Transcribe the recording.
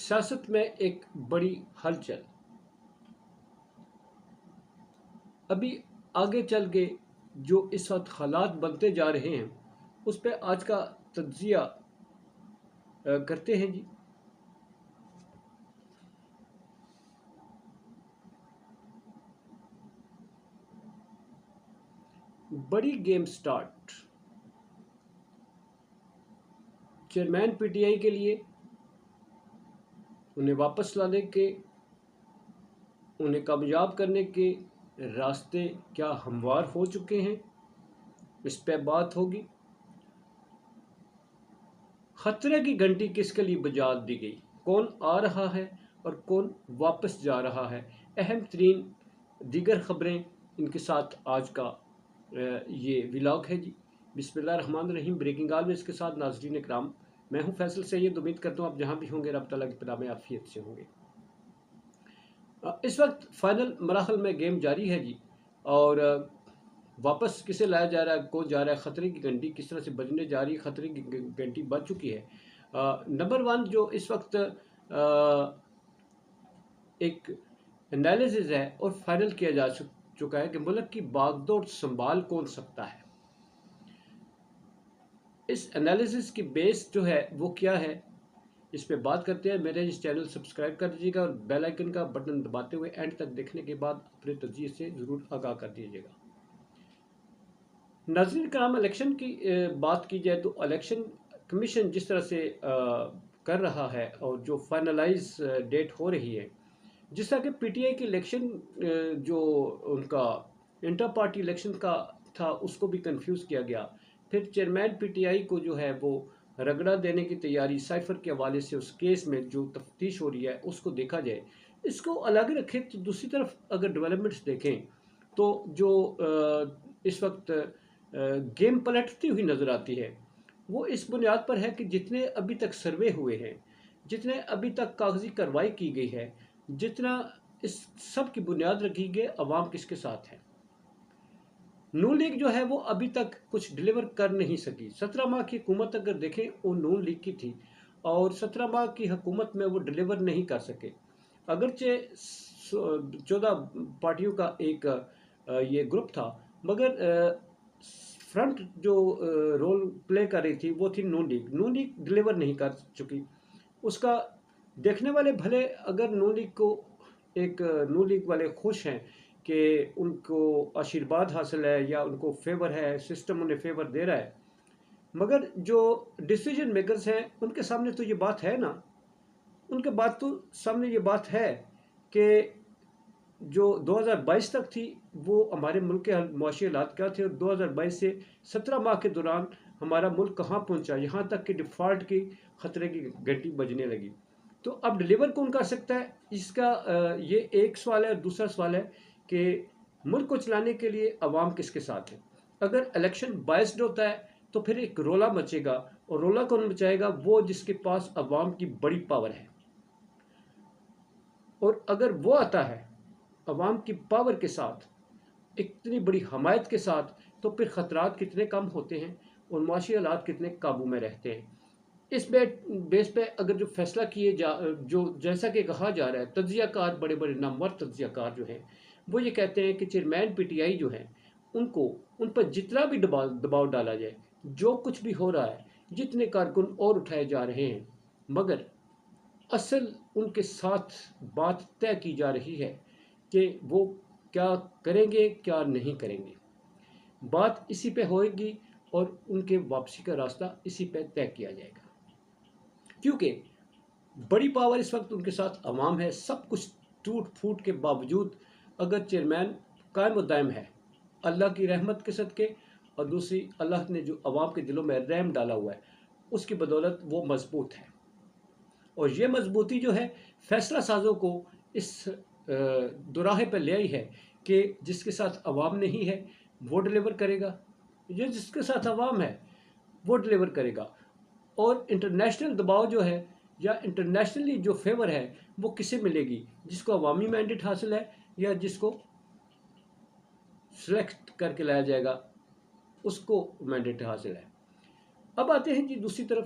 سیاست میں ایک بڑی ہلچل ابھی آگے چل کے جو اس وقت حالات بنتے جا رہے ہیں اس پہ آج کا تجزیہ کرتے ہیں جی۔ بڑی game start chairman P T I کے لیے، انہیں واپس لانے کے، انہیں کامیاب کرنے کے راستے کیا ہموار ہو چکے ہیں، اس پہ بات ہوگی۔ خطرے کی گھنٹی کس کے لیے بجا دی گئی، کون آ رہا ہے اور کون واپس جا رہا ہے، اہم ترین دیگر خبریں ان کے ساتھ آج کا یہ ولاگ ہے جی۔ بسم اللہ الرحمن الرحیم۔ بریکنگ آل میں اس کے ساتھ ناظرین اکرام، میں ہوں فیصل سید۔ امید کرتا ہوں آپ جہاں بھی ہوں گے رب تعالیٰ کی پناہ میں عافیت سے ہوں گے۔ اس وقت فائنل مراحل میں گیم جاری ہے جی، اور واپس کسے لایا جا رہا ہے، کون جا رہا ہے، خطرے کی گھنٹی کس طرح سے بجنے جا رہی ہے، خطرے کی گھنٹی بج چکی ہے۔ نمبر ون جو اس وقت ایک انالیسز ہے اور فائنل کیا جا چکا ہے کہ ملک کی باغ دوڑ سنبھال کون سکتا ہے۔ اس انالیسز کی بیس جو ہے وہ کیا ہے، اس پہ بات کرتے ہیں۔ میرے اس چینل سبسکرائب کر دیجیے گا اور بیل آئیکن کا بٹن دباتے ہوئے اینڈ تک دیکھنے کے بعد اپنے تجزیے سے ضرور آگاہ کر دیجیے گا۔ ناظرین کرام، الیکشن کی بات کی جائے تو الیکشن کمیشن جس طرح سے کر رہا ہے اور جو فائنلائز ڈیٹ ہو رہی ہے، جس طرح کہ پی ٹی آئی کی الیکشن جو ان کا انٹر پارٹی الیکشن کا تھا اس کو بھی کنفیوز کیا گیا۔ پھر چیئرمین پی ٹی آئی کو جو ہے وہ رگڑا دینے کی تیاری سائفر کے حوالے سے اس کیس میں جو تفتیش ہو رہی ہے اس کو دیکھا جائے۔ اس کو الگ رکھیں تو دوسری طرف اگر ڈیولپمنٹس دیکھیں تو جو اس وقت گیم پلٹتی ہوئی نظر آتی ہے وہ اس بنیاد پر ہے کہ جتنے ابھی تک سروے ہوئے ہیں، جتنے ابھی تک کاغذی کارروائی کی گئی ہے، جتنا اس سب کی بنیاد رکھی گئی، عوام کس کے ساتھ ہے۔ نون لیگ جو ہے وہ ابھی تک کچھ ڈیلیور کر نہیں سکی۔ 17 ماہ کی حکومت اگر دیکھیں وہ نون لیگ کی تھی اور 17 ماہ کی حکومت میں وہ ڈیلیور نہیں کر سکے۔ اگرچہ 14 پارٹیوں کا ایک یہ گروپ تھا، مگر فرنٹ جو رول پلے کر رہی تھی وہ تھی نون لیگ۔ نون لیگ ڈیلیور نہیں کر چکی۔ اس کا دیکھنے والے بھلے اگر نون لیگ والے خوش ہیں کہ ان کو آشیرواد حاصل ہے یا ان کو فیور ہے، سسٹم انہیں فیور دے رہا ہے، مگر جو ڈیسیجن میکرز ہیں ان کے سامنے تو یہ بات ہے نا، ان کے بات تو سامنے یہ بات ہے کہ جو 2022 تک تھی وہ ہمارے ملک کے معاشی حالات کیا تھے، اور 2022 سے 17 ماہ کے دوران ہمارا ملک کہاں پہنچا، یہاں تک کہ ڈیفالٹ کی خطرے کی گھنٹی بجنے لگی۔ تو اب ڈیلیور کون کر سکتا ہے، اس کا یہ ایک سوال ہے۔ اور دوسرا سوال ہے کہ ملک کو چلانے کے لیے عوام کس کے ساتھ ہے۔ اگر الیکشن بائسڈ ہوتا ہے تو پھر ایک رولا مچے گا، اور رولا کون مچائے گا، وہ جس کے پاس عوام کی بڑی پاور ہے۔ اور اگر وہ آتا ہے عوام کی پاور کے ساتھ، اتنی بڑی حمایت کے ساتھ، تو پھر خطرات کتنے کم ہوتے ہیں اور معاشی حالات کتنے قابو میں رہتے ہیں۔ اس بیس پہ اگر جو فیصلہ کیے جو جیسا کہ کہا جا رہا ہے، تجزیہ کار، بڑے بڑے نامور تجزیہ کار جو ہیں وہ یہ کہتے ہیں کہ چیئرمین پی ٹی آئی جو ہیں ان پر جتنا بھی دباؤ ڈالا جائے، جو کچھ بھی ہو رہا ہے، جتنے کارکن اور اٹھائے جا رہے ہیں، مگر اصل ان کے ساتھ بات طے کی جا رہی ہے کہ وہ کیا کریں گے، کیا نہیں کریں گے۔ بات اسی پہ ہوئے گی اور ان کے واپسی کا راستہ اسی پہ طے کیا جائے گا، کیونکہ بڑی پاور اس وقت ان کے ساتھ عوام ہے۔ سب کچھ ٹوٹ پھوٹ کے باوجود اگر چیئرمین قائم و دائم ہے اللہ کی رحمت کے صدقے، اور دوسری اللہ نے جو عوام کے دلوں میں رحم ڈالا ہوا ہے اس کی بدولت وہ مضبوط ہے۔ اور یہ مضبوطی جو ہے فیصلہ سازوں کو اس دوراہے پہ لے آئی ہے کہ جس کے ساتھ عوام نہیں ہے وہ ڈیلیور کرے گا، یہ جس کے ساتھ عوام ہے وہ ڈیلیور کرے گا۔ اور انٹرنیشنل دباؤ جو ہے یا انٹرنیشنلی جو فیور ہے وہ کسے ملے گی، جس کو عوامی مینڈیٹ حاصل ہے یا جس کو سلیکٹ کر کے لایا جائے گا اس کو مینڈیٹ حاصل ہے۔ اب آتے ہیں جی دوسری طرف،